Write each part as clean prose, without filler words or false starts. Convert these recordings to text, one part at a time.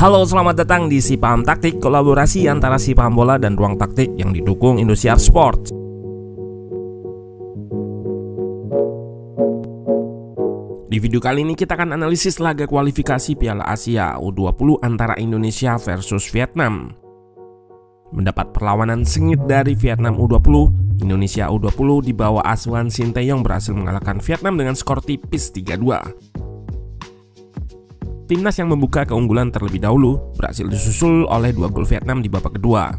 Halo, selamat datang di Si Paham Taktik, kolaborasi antara Si Paham Bola dan Ruang Taktik yang didukung Indosiar Sport. Di video kali ini kita akan analisis laga kualifikasi Piala Asia U20 antara Indonesia versus Vietnam. Mendapat perlawanan sengit dari Vietnam U20, Indonesia U20 di bawah asuhan Sinteyong berhasil mengalahkan Vietnam dengan skor tipis 3-2. Timnas yang membuka keunggulan terlebih dahulu berhasil disusul oleh 2 gol Vietnam di babak kedua.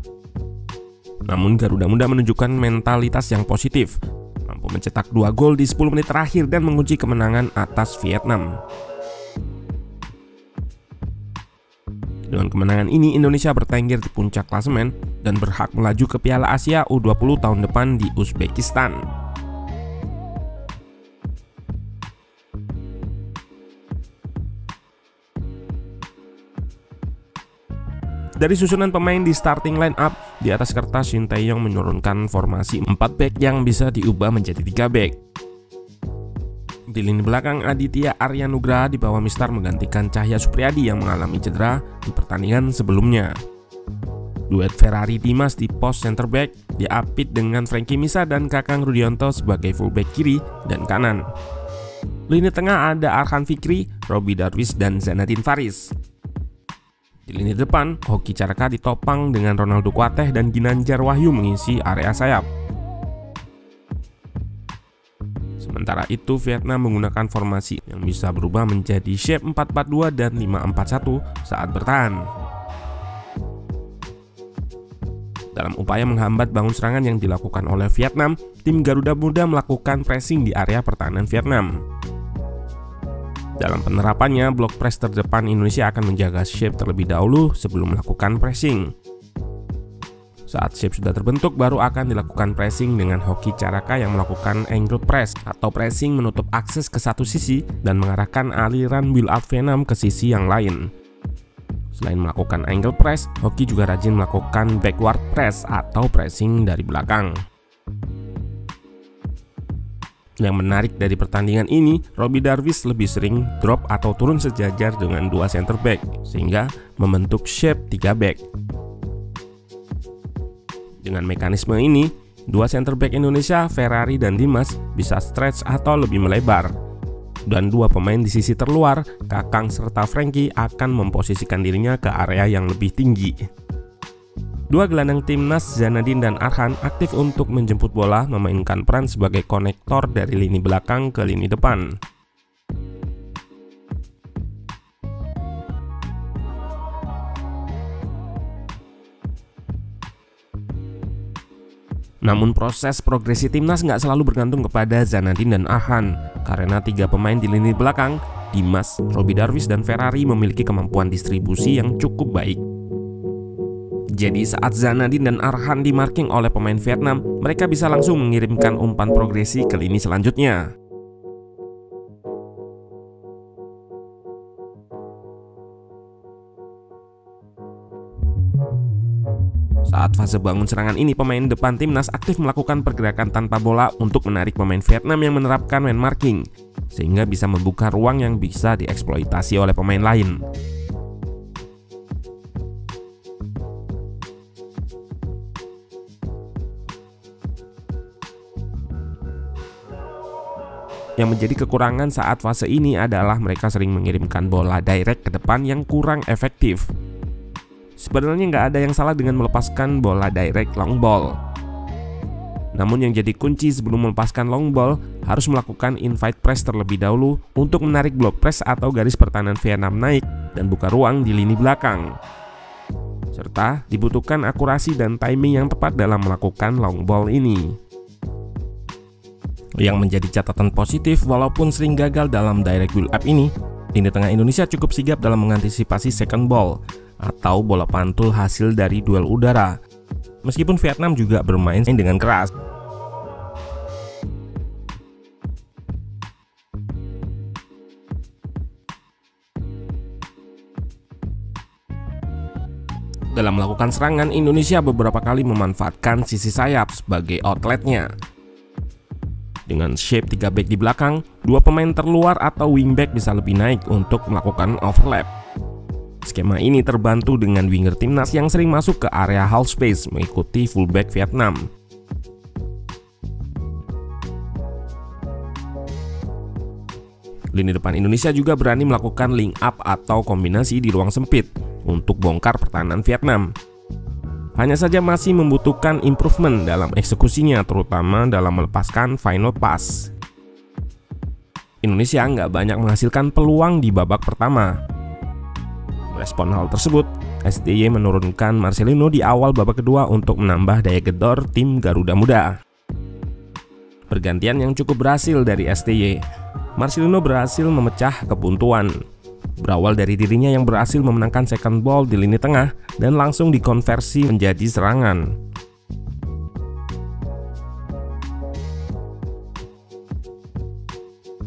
Namun Garuda Muda menunjukkan mentalitas yang positif, mampu mencetak 2 gol di 10 menit terakhir dan mengunci kemenangan atas Vietnam. Dengan kemenangan ini, Indonesia bertengger di puncak klasemen dan berhak melaju ke Piala Asia U20 tahun depan di Uzbekistan. Dari susunan pemain di starting line up, di atas kertas Sinteyong menurunkan formasi 4 back yang bisa diubah menjadi 3 back. Di lini belakang, Aditya Arya Nugraha di bawah Mistar menggantikan Cahya Supriyadi yang mengalami cedera di pertandingan sebelumnya. Duet Ferrari Dimas di pos center back diapit dengan Frankie Misa dan Kakang Rudianto sebagai fullback kiri dan kanan. Lini tengah ada Arhan Fikri, Robby Darwish dan Zanadin Faris. Di lini depan, Hoki Caraka ditopang dengan Ronaldo Kuateh dan Ginanjar Wahyu mengisi area sayap. Sementara itu, Vietnam menggunakan formasi yang bisa berubah menjadi shape 4-4-2 dan 5-4-1 saat bertahan. Dalam upaya menghambat bangun serangan yang dilakukan oleh Vietnam, tim Garuda Muda melakukan pressing di area pertahanan Vietnam. Dalam penerapannya, blok press terdepan Indonesia akan menjaga shape terlebih dahulu sebelum melakukan pressing. Saat shape sudah terbentuk, baru akan dilakukan pressing dengan Hoki Caraka yang melakukan angle press atau pressing menutup akses ke satu sisi dan mengarahkan aliran build up Vietnam ke sisi yang lain. Selain melakukan angle press, Hoki juga rajin melakukan backward press atau pressing dari belakang. Yang menarik dari pertandingan ini, Robby Darwish lebih sering drop atau turun sejajar dengan 2 center back, sehingga membentuk shape 3 back. Dengan mekanisme ini, 2 center back Indonesia, Ferrari dan Dimas, bisa stretch atau lebih melebar. Dan 2 pemain di sisi terluar, Kakang serta Frankie, akan memposisikan dirinya ke area yang lebih tinggi. 2 gelandang timnas, Zanadin dan Arhan, aktif untuk menjemput bola, memainkan peran sebagai konektor dari lini belakang ke lini depan. Namun proses progresi timnas nggak selalu bergantung kepada Zanadin dan Arhan, karena 3 pemain di lini belakang, Dimas, Robby Darwish, dan Ferrari memiliki kemampuan distribusi yang cukup baik. Jadi saat Zanadin dan Arhan dimarking oleh pemain Vietnam, mereka bisa langsung mengirimkan umpan progresi ke lini selanjutnya. Saat fase bangun serangan ini, pemain depan timnas aktif melakukan pergerakan tanpa bola untuk menarik pemain Vietnam yang menerapkan man marking, sehingga bisa membuka ruang yang bisa dieksploitasi oleh pemain lain. Yang menjadi kekurangan saat fase ini adalah mereka sering mengirimkan bola direct ke depan yang kurang efektif. Sebenarnya nggak ada yang salah dengan melepaskan bola direct long ball. Namun yang jadi kunci sebelum melepaskan long ball, harus melakukan invite press terlebih dahulu untuk menarik blok press atau garis pertahanan Vietnam naik dan buka ruang di lini belakang. Serta dibutuhkan akurasi dan timing yang tepat dalam melakukan long ball ini. Yang menjadi catatan positif, walaupun sering gagal dalam direct build up ini, lini tengah Indonesia cukup sigap dalam mengantisipasi second ball atau bola pantul hasil dari duel udara. Meskipun Vietnam juga bermain dengan keras. Dalam melakukan serangan, Indonesia beberapa kali memanfaatkan sisi sayap sebagai outletnya. Dengan shape 3 back di belakang, 2 pemain terluar atau wingback bisa lebih naik untuk melakukan overlap. Skema ini terbantu dengan winger timnas yang sering masuk ke area half space mengikuti fullback Vietnam. Lini depan Indonesia juga berani melakukan link up atau kombinasi di ruang sempit untuk bongkar pertahanan Vietnam. Hanya saja masih membutuhkan improvement dalam eksekusinya, terutama dalam melepaskan final pass. Indonesia nggak banyak menghasilkan peluang di babak pertama. Merespon hal tersebut, SDY menurunkan Marcelino di awal babak kedua untuk menambah daya gedor tim Garuda Muda. Pergantian yang cukup berhasil dari SDY. Marcelino berhasil memecah kebuntuan. Berawal dari dirinya yang berhasil memenangkan second ball di lini tengah dan langsung dikonversi menjadi serangan.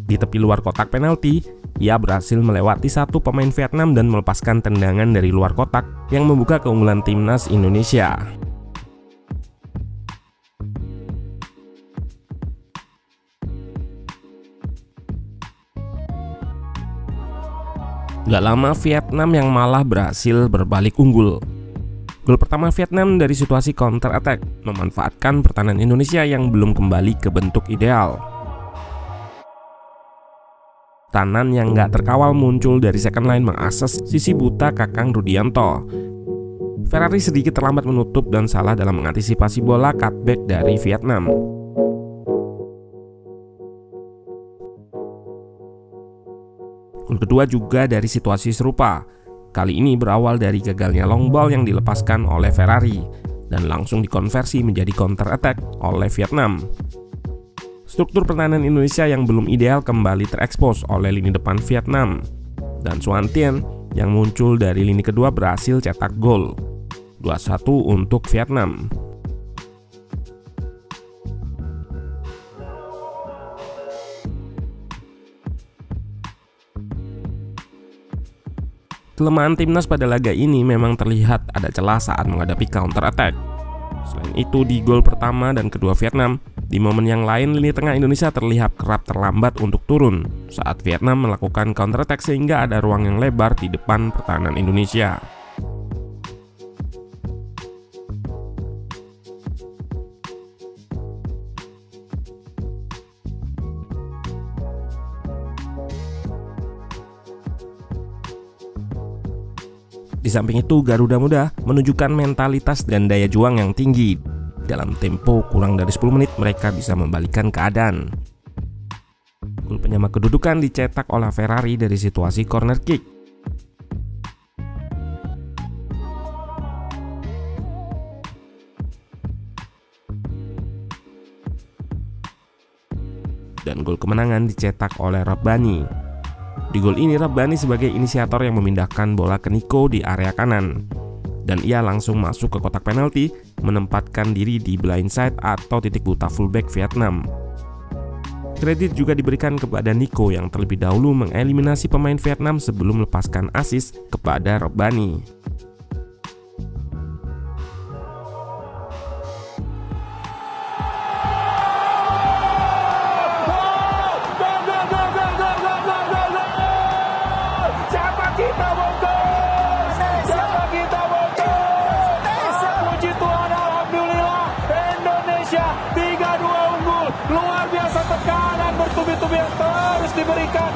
Di tepi luar kotak penalti, ia berhasil melewati satu pemain Vietnam dan melepaskan tendangan dari luar kotak yang membuka keunggulan timnas Indonesia. Gak lama Vietnam yang malah berhasil berbalik unggul. Gol pertama Vietnam dari situasi counter attack memanfaatkan pertahanan Indonesia yang belum kembali ke bentuk ideal. Tanan yang gak terkawal muncul dari second line mengakses sisi buta Kakang Rudianto. Ferrari sedikit terlambat menutup dan salah dalam mengantisipasi bola cutback dari Vietnam. Gol kedua juga dari situasi serupa. Kali ini berawal dari gagalnya long ball yang dilepaskan oleh Ferrari dan langsung dikonversi menjadi counter attack oleh Vietnam. Struktur pertahanan Indonesia yang belum ideal kembali terekspos oleh lini depan Vietnam, dan Xuan Tien yang muncul dari lini kedua berhasil cetak gol. 2-1 untuk Vietnam. Kelemahan timnas pada laga ini memang terlihat ada celah saat menghadapi counter attack. Selain itu, di gol pertama dan kedua Vietnam, di momen yang lain lini tengah Indonesia terlihat kerap terlambat untuk turun saat Vietnam melakukan counter attack sehingga ada ruang yang lebar di depan pertahanan Indonesia. Di samping itu, Garuda Muda menunjukkan mentalitas dan daya juang yang tinggi. Dalam tempo kurang dari 10 menit, mereka bisa membalikkan keadaan. Gol penyamak kedudukan dicetak oleh Ferrari dari situasi corner kick. Dan gol kemenangan dicetak oleh Rabbani. Di gol ini Rabbani sebagai inisiator yang memindahkan bola ke Nico di area kanan, dan ia langsung masuk ke kotak penalti menempatkan diri di blind side atau titik buta fullback Vietnam. Kredit juga diberikan kepada Nico yang terlebih dahulu mengeliminasi pemain Vietnam sebelum melepaskan assist kepada Rabbani. Luar biasa, tekanan bertubi-tubi yang terus diberikan